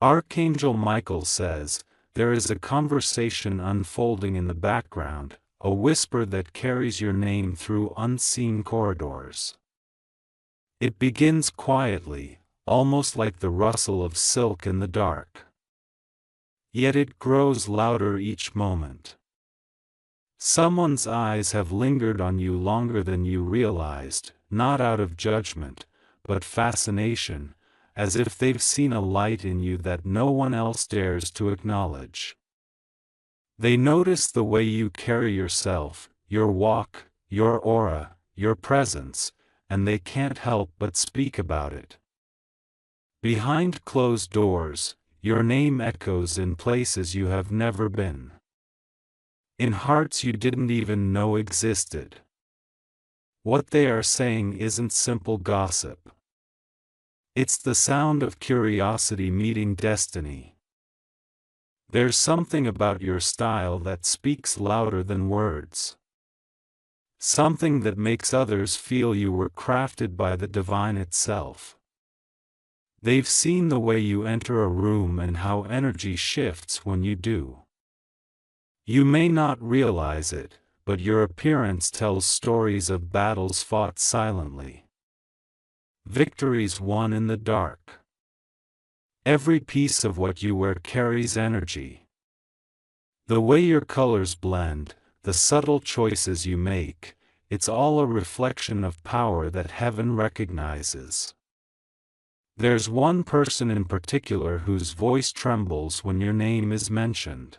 Archangel Michael says, there is a conversation unfolding in the background, a whisper that carries your name through unseen corridors. It begins quietly, almost like the rustle of silk in the dark. Yet it grows louder each moment. Someone's eyes have lingered on you longer than you realized, not out of judgment, but fascination, as if they've seen a light in you that no one else dares to acknowledge. They notice the way you carry yourself, your walk, your aura, your presence, and they can't help but speak about it. Behind closed doors, your name echoes in places you have never been. In hearts you didn't even know existed. What they are saying isn't simple gossip. It's the sound of curiosity meeting destiny. There's something about your style that speaks louder than words. Something that makes others feel you were crafted by the divine itself. They've seen the way you enter a room and how energy shifts when you do. You may not realize it, but your appearance tells stories of battles fought silently. Victories won in the dark. Every piece of what you wear carries energy. The way your colors blend, the subtle choices you make, it's all a reflection of power that heaven recognizes. There's one person in particular whose voice trembles when your name is mentioned.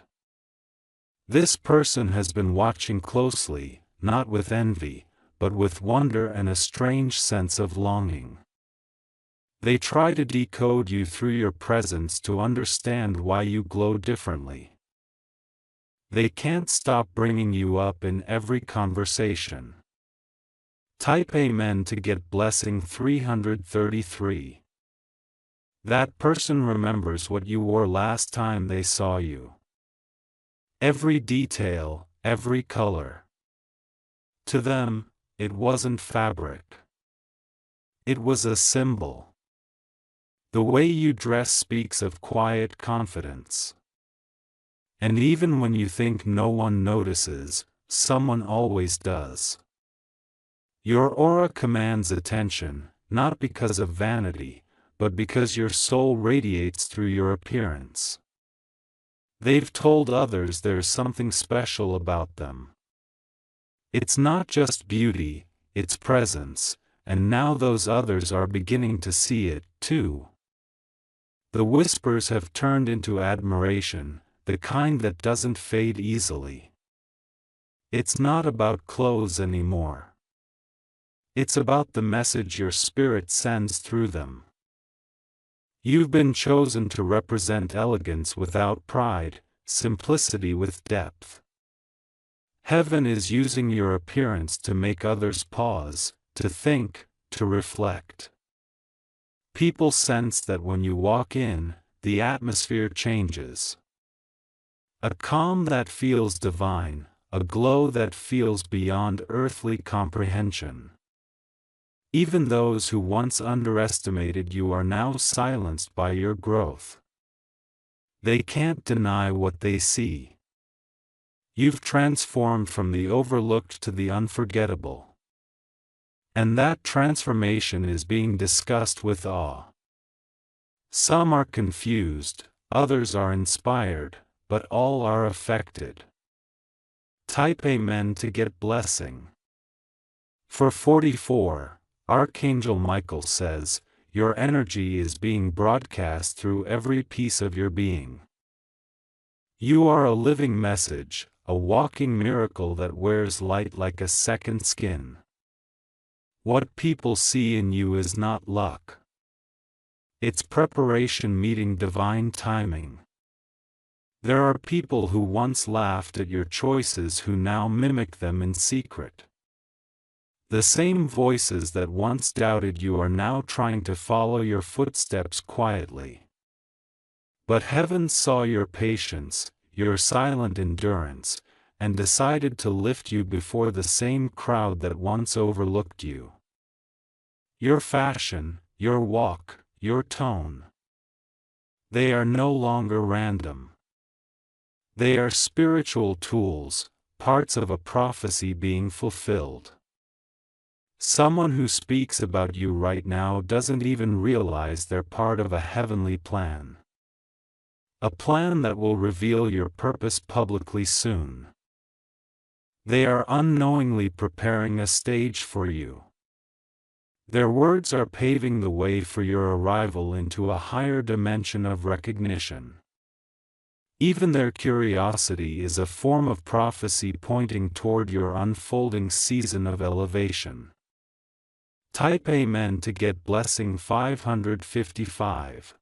This person has been watching closely, not with envy, but with wonder and a strange sense of longing. They try to decode you through your presence to understand why you glow differently. They can't stop bringing you up in every conversation. Type Amen to get blessing 333. That person remembers what you wore last time they saw you. Every detail, every color. To them, it wasn't fabric. It was a symbol. The way you dress speaks of quiet confidence. And even when you think no one notices, someone always does. Your aura commands attention, not because of vanity, but because your soul radiates through your appearance. They've told others there's something special about them. It's not just beauty, it's presence, and now those others are beginning to see it, too. The whispers have turned into admiration, the kind that doesn't fade easily. It's not about clothes anymore. It's about the message your spirit sends through them. You've been chosen to represent elegance without pride, simplicity with depth. Heaven is using your appearance to make others pause, to think, to reflect. People sense that when you walk in, the atmosphere changes. A calm that feels divine, a glow that feels beyond earthly comprehension. Even those who once underestimated you are now silenced by your growth. They can't deny what they see. You've transformed from the overlooked to the unforgettable. And that transformation is being discussed with awe. Some are confused, others are inspired, but all are affected. Type Amen to get blessing. For 44, Archangel Michael says, your energy is being broadcast through every piece of your being. You are a living message, a walking miracle that wears light like a second skin. What people see in you is not luck. It's preparation meeting divine timing. There are people who once laughed at your choices who now mimic them in secret. The same voices that once doubted you are now trying to follow your footsteps quietly. But heaven saw your patience, your silent endurance, and decided to lift you before the same crowd that once overlooked you. Your fashion, your walk, your tone. They are no longer random. They are spiritual tools, parts of a prophecy being fulfilled. Someone who speaks about you right now doesn't even realize they're part of a heavenly plan. A plan that will reveal your purpose publicly soon. They are unknowingly preparing a stage for you. Their words are paving the way for your arrival into a higher dimension of recognition. Even their curiosity is a form of prophecy pointing toward your unfolding season of elevation. Type Amen to get blessing 555.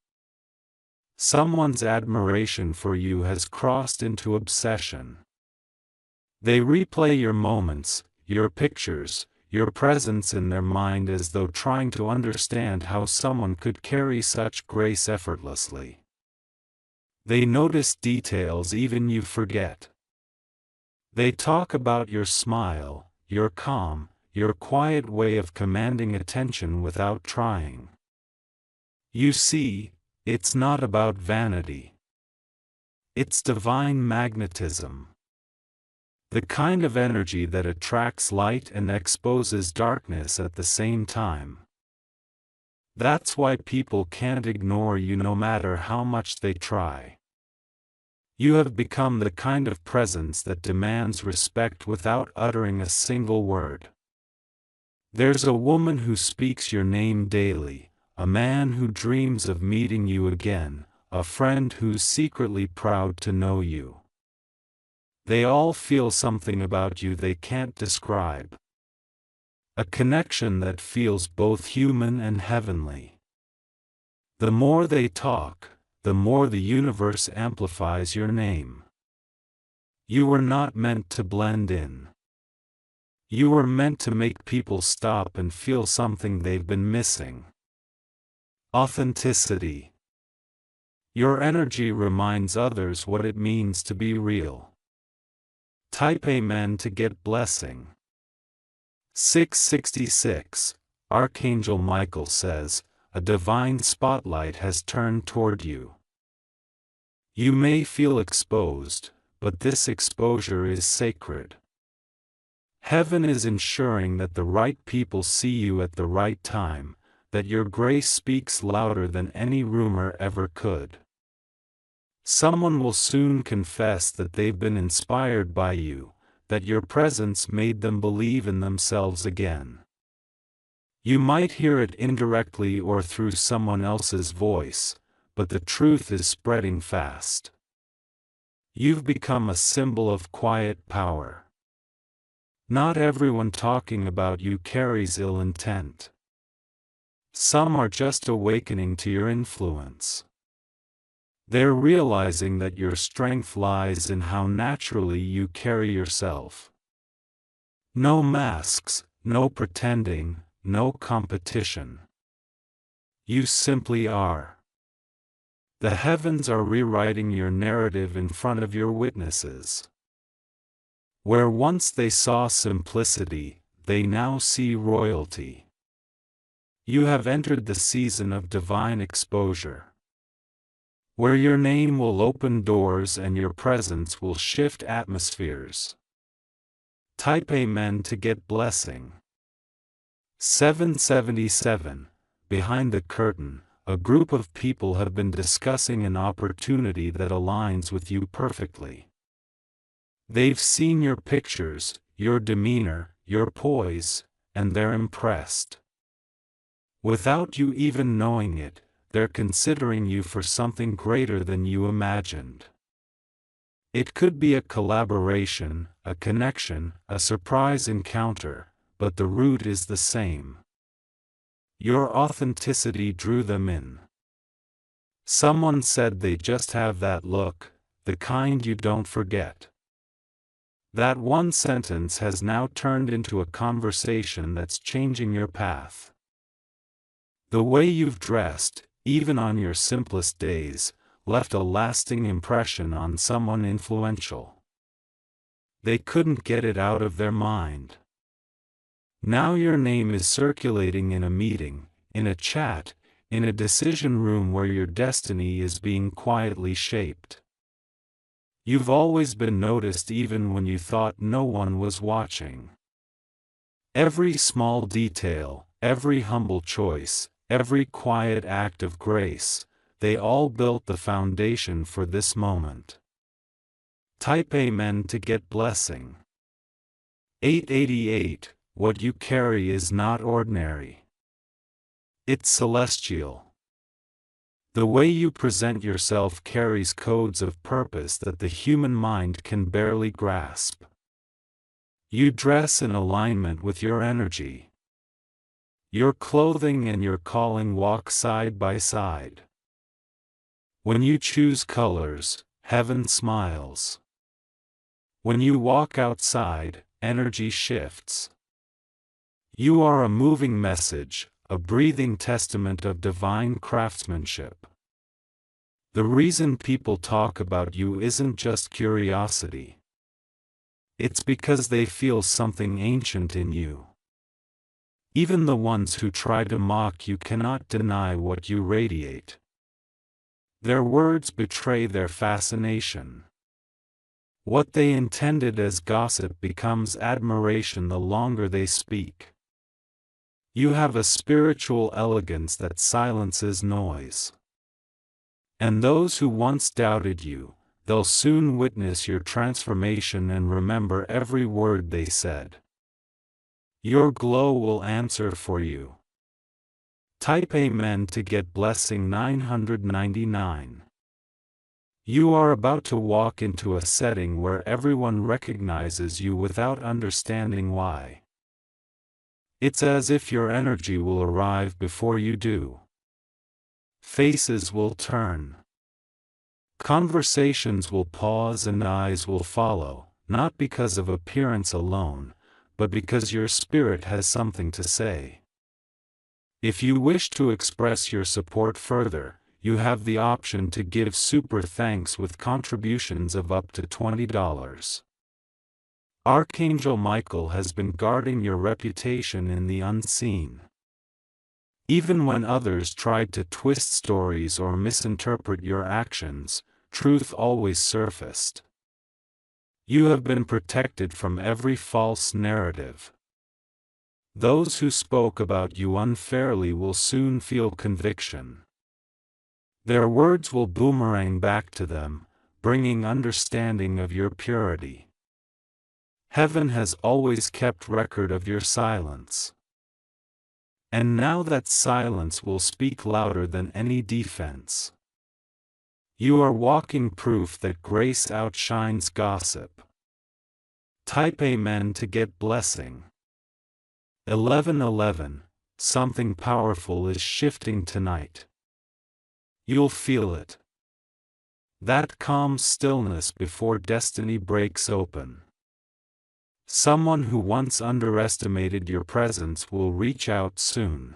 Someone's admiration for you has crossed into obsession. They replay your moments, your pictures, your presence in their mind as though trying to understand how someone could carry such grace effortlessly. They notice details even you forget. They talk about your smile, your calm, your quiet way of commanding attention without trying. You see, it's not about vanity. It's divine magnetism. The kind of energy that attracts light and exposes darkness at the same time. That's why people can't ignore you no matter how much they try. You have become the kind of presence that demands respect without uttering a single word. There's a woman who speaks your name daily, a man who dreams of meeting you again, a friend who's secretly proud to know you. They all feel something about you they can't describe. A connection that feels both human and heavenly. The more they talk, the more the universe amplifies your name. You were not meant to blend in. You were meant to make people stop and feel something they've been missing. Authenticity. Your energy reminds others what it means to be real. Type Amen to get blessing. 666. Archangel Michael says, a divine spotlight has turned toward you. You may feel exposed, but this exposure is sacred. Heaven is ensuring that the right people see you at the right time, that your grace speaks louder than any rumor ever could. Someone will soon confess that they've been inspired by you, that your presence made them believe in themselves again. You might hear it indirectly or through someone else's voice, but the truth is spreading fast. You've become a symbol of quiet power. Not everyone talking about you carries ill intent. Some are just awakening to your influence. They're realizing that your strength lies in how naturally you carry yourself. No masks, no pretending, no competition. You simply are. The heavens are rewriting your narrative in front of your witnesses. Where once they saw simplicity, they now see royalty. You have entered the season of divine exposure. Where your name will open doors and your presence will shift atmospheres. Type Amen to get blessing. 777. Behind the curtain, a group of people have been discussing an opportunity that aligns with you perfectly. They've seen your pictures, your demeanor, your poise, and they're impressed. Without you even knowing it, they're considering you for something greater than you imagined. It could be a collaboration, a connection, a surprise encounter, but the root is the same. Your authenticity drew them in. Someone said they just have that look, the kind you don't forget. That one sentence has now turned into a conversation that's changing your path. The way you've dressed, even on your simplest days, left a lasting impression on someone influential. They couldn't get it out of their mind. Now your name is circulating in a meeting, in a chat, in a decision room where your destiny is being quietly shaped. You've always been noticed even when you thought no one was watching. Every small detail, every humble choice, every quiet act of grace, they all built the foundation for this moment. Type Amen to get blessing. 888. What you carry is not ordinary. It's celestial. The way you present yourself carries codes of purpose that the human mind can barely grasp. You dress in alignment with your energy. Your clothing and your calling walk side by side. When you choose colors, heaven smiles. When you walk outside, energy shifts. You are a moving message, a breathing testament of divine craftsmanship. The reason people talk about you isn't just curiosity. It's because they feel something ancient in you. Even the ones who try to mock you cannot deny what you radiate. Their words betray their fascination. What they intended as gossip becomes admiration the longer they speak. You have a spiritual elegance that silences noise. And those who once doubted you, they'll soon witness your transformation and remember every word they said. Your glow will answer for you. Type Amen to get blessing 999. You are about to walk into a setting where everyone recognizes you without understanding why. It's as if your energy will arrive before you do. Faces will turn. Conversations will pause and eyes will follow, not because of appearance alone, but because your spirit has something to say. If you wish to express your support further, you have the option to give super thanks with contributions of up to $20. Archangel Michael has been guarding your reputation in the unseen. Even when others tried to twist stories or misinterpret your actions, truth always surfaced. You have been protected from every false narrative. Those who spoke about you unfairly will soon feel conviction. Their words will boomerang back to them, bringing understanding of your purity. Heaven has always kept record of your silence. And now that silence will speak louder than any defense. You are walking proof that grace outshines gossip. Type Amen to get blessing. 1111. Something powerful is shifting tonight. You'll feel it. That calm stillness before destiny breaks open. Someone who once underestimated your presence will reach out soon.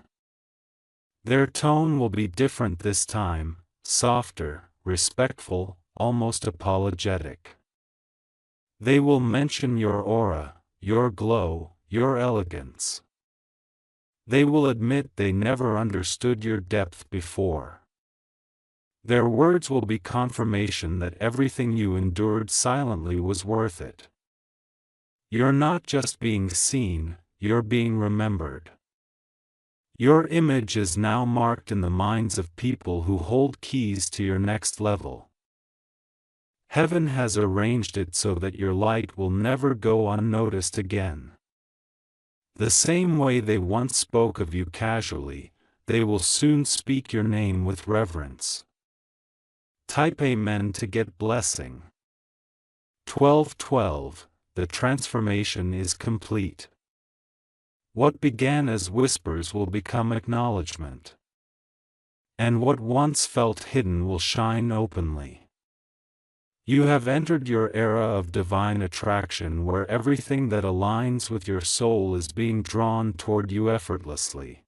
Their tone will be different this time, softer, respectful, almost apologetic. They will mention your aura, your glow, your elegance. They will admit they never understood your depth before. Their words will be confirmation that everything you endured silently was worth it. You're not just being seen, you're being remembered. Your image is now marked in the minds of people who hold keys to your next level. Heaven has arranged it so that your light will never go unnoticed again. The same way they once spoke of you casually, they will soon speak your name with reverence. Type Amen to get blessing. 1212. The transformation is complete. What began as whispers will become acknowledgement. And what once felt hidden will shine openly. You have entered your era of divine attraction where everything that aligns with your soul is being drawn toward you effortlessly.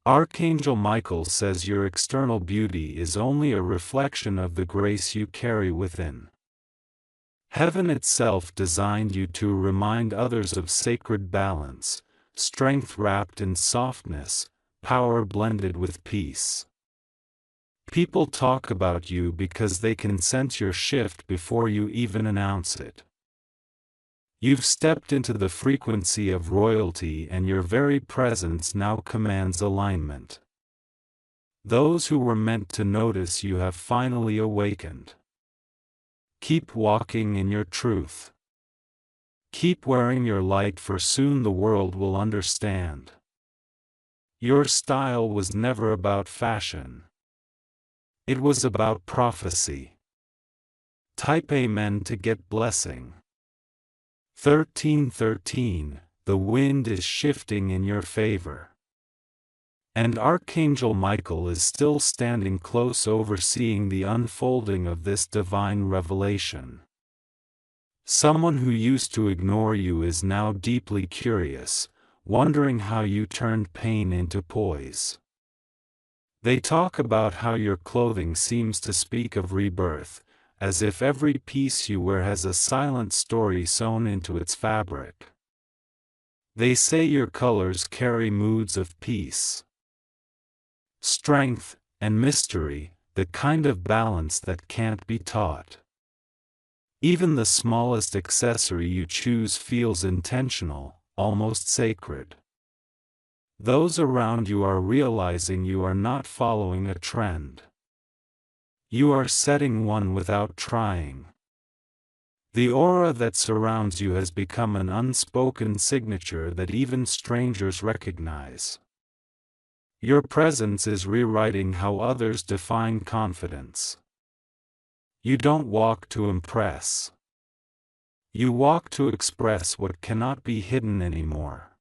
Archangel Michael says your external beauty is only a reflection of the grace you carry within. Heaven itself designed you to remind others of sacred balance, strength wrapped in softness, power blended with peace. People talk about you because they can sense your shift before you even announce it. You've stepped into the frequency of royalty, and your very presence now commands alignment. Those who were meant to notice you have finally awakened. Keep walking in your truth. Keep wearing your light, for soon the world will understand. Your style was never about fashion. It was about prophecy. Type Amen to get blessing. 1313, the wind is shifting in your favor. And Archangel Michael is still standing close, overseeing the unfolding of this divine revelation. Someone who used to ignore you is now deeply curious, wondering how you turned pain into poise. They talk about how your clothing seems to speak of rebirth, as if every piece you wear has a silent story sewn into its fabric. They say your colors carry moods of peace, strength, and mystery, the kind of balance that can't be taught. Even the smallest accessory you choose feels intentional, almost sacred. Those around you are realizing you are not following a trend. You are setting one without trying. The aura that surrounds you has become an unspoken signature that even strangers recognize. Your presence is rewriting how others define confidence. You don't walk to impress. You walk to express what cannot be hidden anymore.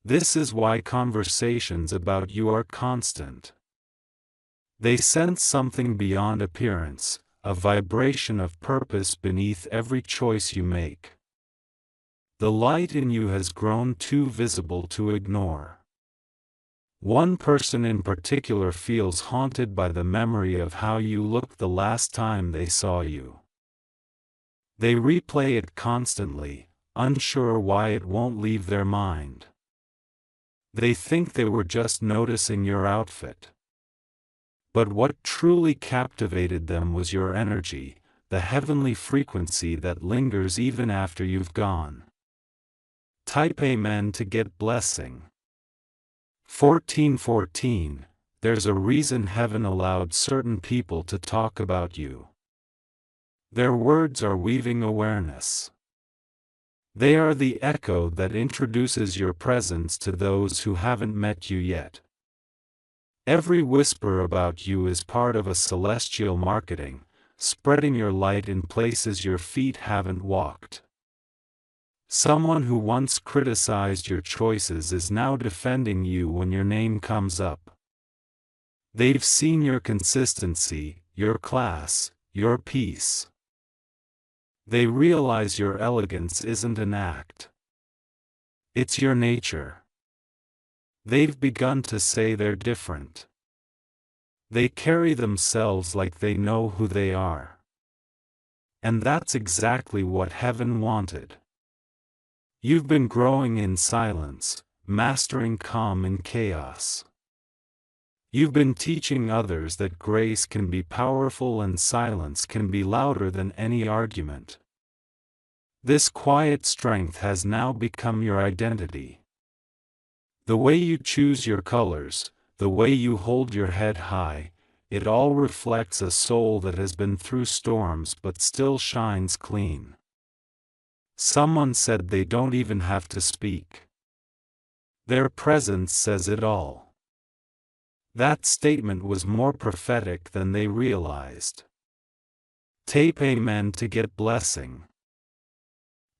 This is why conversations about you are constant. They sense something beyond appearance, a vibration of purpose beneath every choice you make. The light in you has grown too visible to ignore. One person in particular feels haunted by the memory of how you looked the last time they saw you. They replay it constantly, unsure why it won't leave their mind. They think they were just noticing your outfit. But what truly captivated them was your energy, the heavenly frequency that lingers even after you've gone. Type Amen to get blessing. 1414, there's a reason heaven allowed certain people to talk about you. Their words are weaving awareness. They are the echo that introduces your presence to those who haven't met you yet. Every whisper about you is part of a celestial marketing, spreading your light in places your feet haven't walked. Someone who once criticized your choices is now defending you when your name comes up. They've seen your consistency, your class, your peace. They realize your elegance isn't an act. It's your nature. They've begun to say they're different. They carry themselves like they know who they are. And that's exactly what heaven wanted. You've been growing in silence, mastering calm in chaos. You've been teaching others that grace can be powerful and silence can be louder than any argument. This quiet strength has now become your identity. The way you choose your colors, the way you hold your head high, it all reflects a soul that has been through storms but still shines clean. Someone said they don't even have to speak. Their presence says it all. That statement was more prophetic than they realized. Tape Amen to get blessing.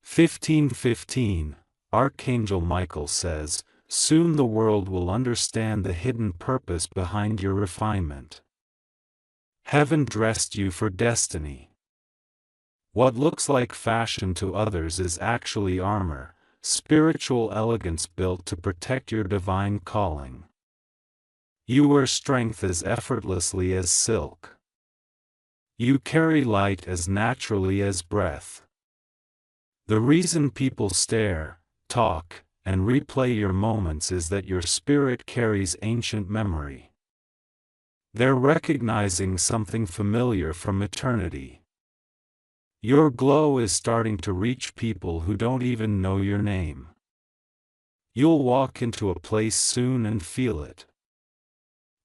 1515, Archangel Michael says, soon the world will understand the hidden purpose behind your refinement. Heaven dressed you for destiny. What looks like fashion to others is actually armor, spiritual elegance built to protect your divine calling. You wear strength as effortlessly as silk. You carry light as naturally as breath. The reason people stare, talk, and replay your moments is that your spirit carries ancient memory. They're recognizing something familiar from eternity. Your glow is starting to reach people who don't even know your name. You'll walk into a place soon and feel it.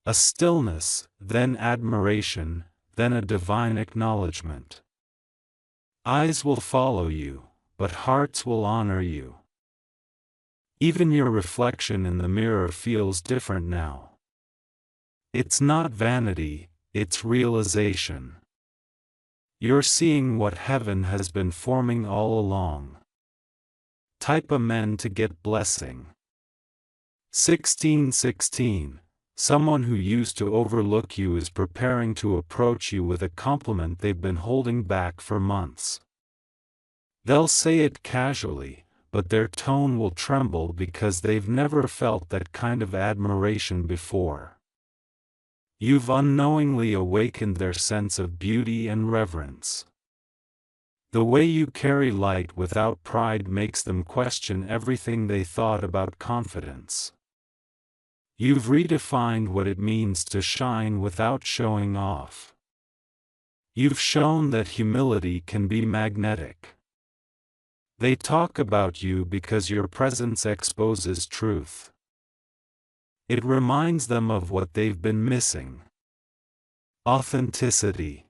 A stillness, then admiration, then a divine acknowledgement. Eyes will follow you, but hearts will honor you. Even your reflection in the mirror feels different now. It's not vanity, it's realization. You're seeing what heaven has been forming all along. Type Amen to get blessing. 1616. Someone who used to overlook you is preparing to approach you with a compliment they've been holding back for months. They'll say it casually, but their tone will tremble because they've never felt that kind of admiration before. You've unknowingly awakened their sense of beauty and reverence. The way you carry light without pride makes them question everything they thought about confidence. You've redefined what it means to shine without showing off. You've shown that humility can be magnetic. They talk about you because your presence exposes truth. It reminds them of what they've been missing. Authenticity.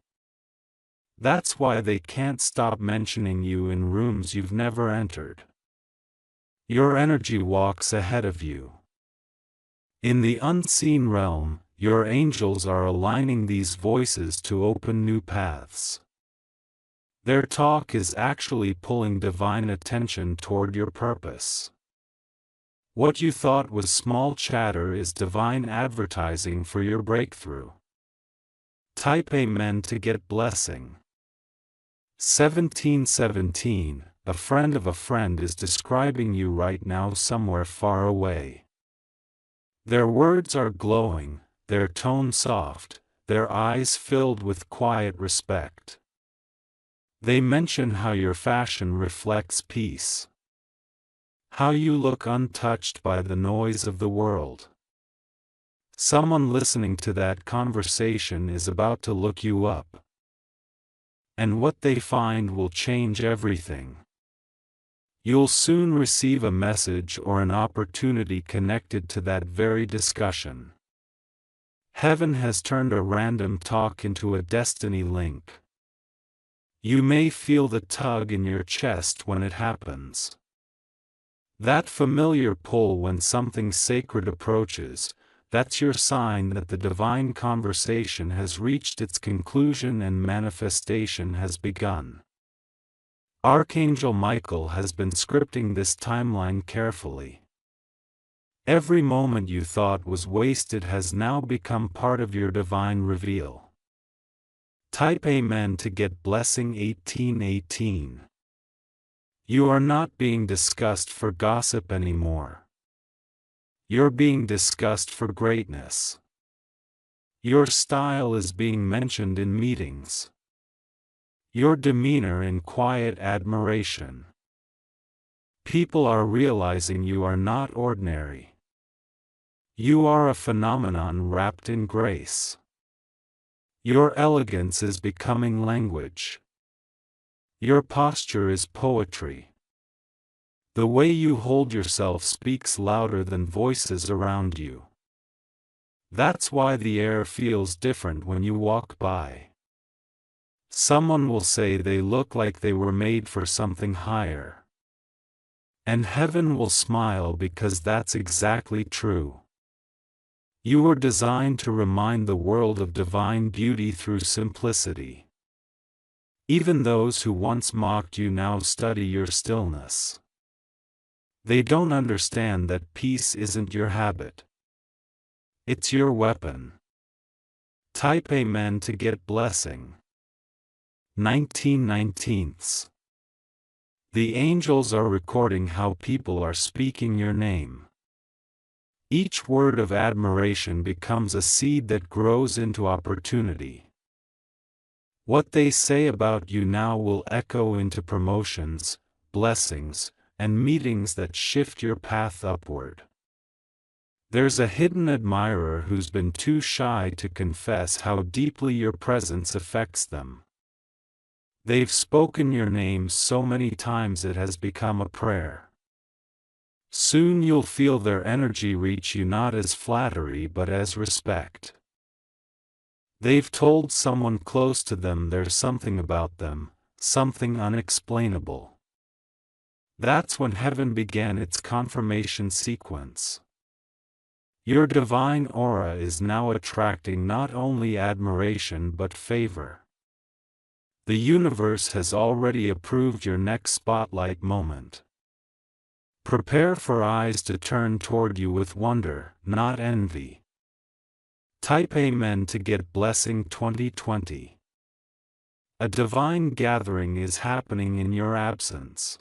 That's why they can't stop mentioning you in rooms you've never entered. Your energy walks ahead of you. In the unseen realm, your angels are aligning these voices to open new paths. Their talk is actually pulling divine attention toward your purpose. What you thought was small chatter is divine advertising for your breakthrough. Type Amen to get blessing. 1717. A friend of a friend is describing you right now somewhere far away. Their words are glowing, their tone soft, their eyes filled with quiet respect. They mention how your fashion reflects peace. How you look untouched by the noise of the world. Someone listening to that conversation is about to look you up. And what they find will change everything. You'll soon receive a message or an opportunity connected to that very discussion. Heaven has turned a random talk into a destiny link. You may feel the tug in your chest when it happens. That familiar pull when something sacred approaches, that's your sign that the divine conversation has reached its conclusion and manifestation has begun. Archangel Michael has been scripting this timeline carefully. Every moment you thought was wasted has now become part of your divine reveal. Type Amen to get blessing 1818. You are not being discussed for gossip anymore. You're being discussed for greatness. Your style is being mentioned in meetings. Your demeanor in quiet admiration. People are realizing you are not ordinary. You are a phenomenon wrapped in grace. Your elegance is becoming language. Your posture is poetry. The way you hold yourself speaks louder than voices around you. That's why the air feels different when you walk by. Someone will say they look like they were made for something higher. And heaven will smile because that's exactly true. You were designed to remind the world of divine beauty through simplicity. Even those who once mocked you now study your stillness. They don't understand that peace isn't your habit. It's your weapon. Type Amen to get blessing. 1919. The angels are recording how people are speaking your name. Each word of admiration becomes a seed that grows into opportunity. What they say about you now will echo into promotions, blessings, and meetings that shift your path upward. There's a hidden admirer who's been too shy to confess how deeply your presence affects them. They've spoken your name so many times it has become a prayer. Soon you'll feel their energy reach you not as flattery but as respect. They've told someone close to them there's something about them, something unexplainable. That's when heaven began its confirmation sequence. Your divine aura is now attracting not only admiration but favor. The universe has already approved your next spotlight moment. Prepare for eyes to turn toward you with wonder, not envy. Type Amen to get Blessing 2020. A divine gathering is happening in your absence.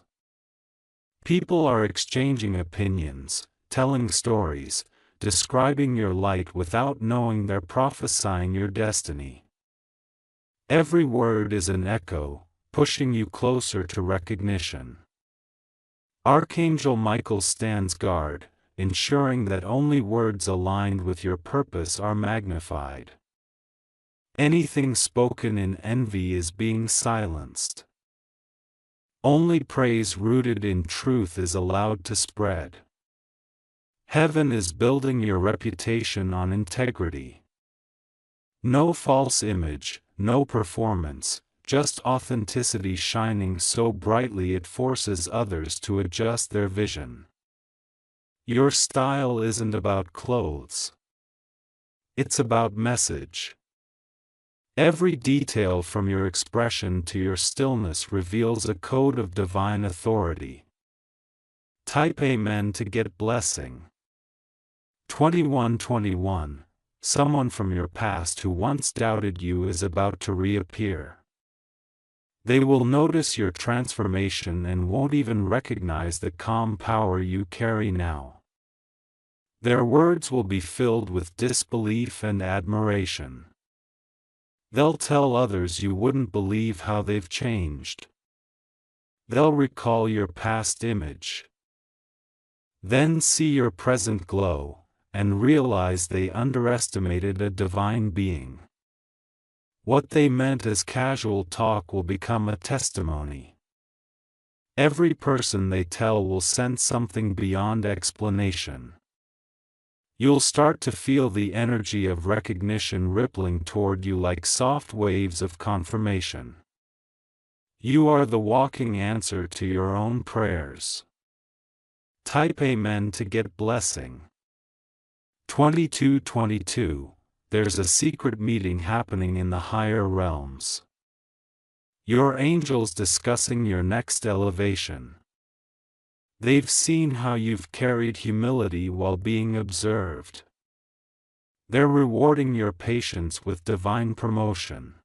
People are exchanging opinions, telling stories, describing your light without knowing they're prophesying your destiny. Every word is an echo, pushing you closer to recognition. Archangel Michael stands guard, ensuring that only words aligned with your purpose are magnified. Anything spoken in envy is being silenced. Only praise rooted in truth is allowed to spread. Heaven is building your reputation on integrity. No false image, no performance, just authenticity shining so brightly it forces others to adjust their vision. Your style isn't about clothes. It's about message. Every detail from your expression to your stillness reveals a code of divine authority. Type Amen to get Blessing 2121. Someone from your past who once doubted you is about to reappear. They will notice your transformation and won't even recognize the calm power you carry now. Their words will be filled with disbelief and admiration. They'll tell others you wouldn't believe how they've changed. They'll recall your past image. Then see your present glow, and realize they underestimated a divine being. What they meant as casual talk will become a testimony. Every person they tell will sense something beyond explanation. You'll start to feel the energy of recognition rippling toward you like soft waves of confirmation. You are the walking answer to your own prayers. Type Amen to get Blessing 2222. There's a secret meeting happening in the higher realms. Your angels discussing your next elevation. They've seen how you've carried humility while being observed. They're rewarding your patience with divine promotion.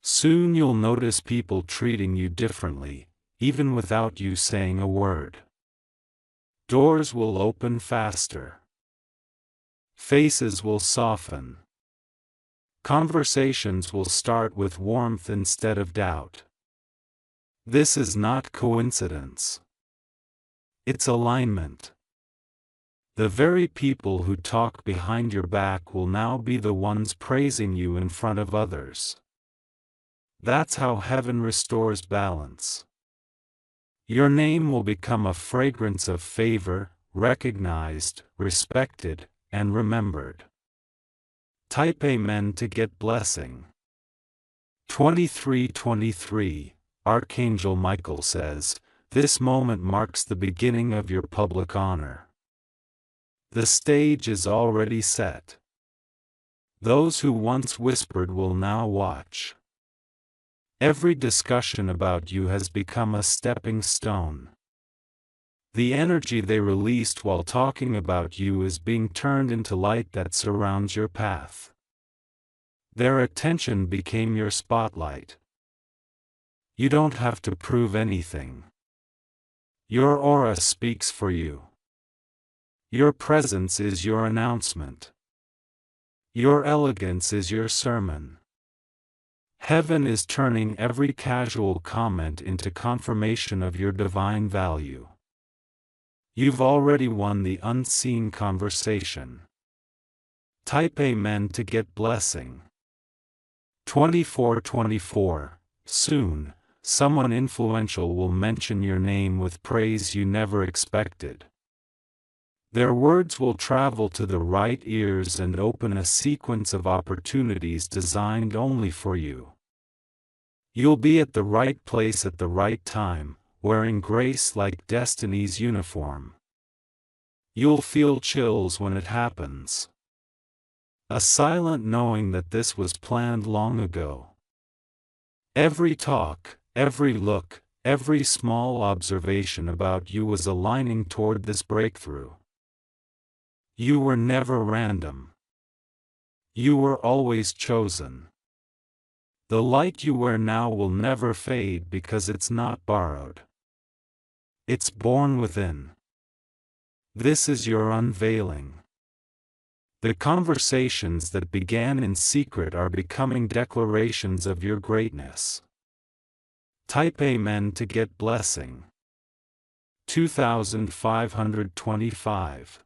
Soon you'll notice people treating you differently, even without you saying a word. Doors will open faster. Faces will soften. Conversations will start with warmth instead of doubt. This is not coincidence. It's alignment. The very people who talk behind your back will now be the ones praising you in front of others. That's how heaven restores balance. Your name will become a fragrance of favor, recognized, respected, and remembered. Type Amen to get Blessing 2323. Archangel Michael says, this moment marks the beginning of your public honor. The stage is already set. Those who once whispered will now watch. Every discussion about you has become a stepping stone. The energy they released while talking about you is being turned into light that surrounds your path. Their attention became your spotlight. You don't have to prove anything. Your aura speaks for you. Your presence is your announcement. Your elegance is your sermon. Heaven is turning every casual comment into confirmation of your divine value. You've already won the unseen conversation. Type Amen to get blessing. 2424. Soon, someone influential will mention your name with praise you never expected. Their words will travel to the right ears and open a sequence of opportunities designed only for you. You'll be at the right place at the right time, wearing grace like destiny's uniform. You'll feel chills when it happens. A silent knowing that this was planned long ago. Every talk, every look, every small observation about you was aligning toward this breakthrough. You were never random. You were always chosen. The light you wear now will never fade because it's not borrowed. It's born within. This is your unveiling. The conversations that began in secret are becoming declarations of your greatness. Type Amen to get blessing. 2525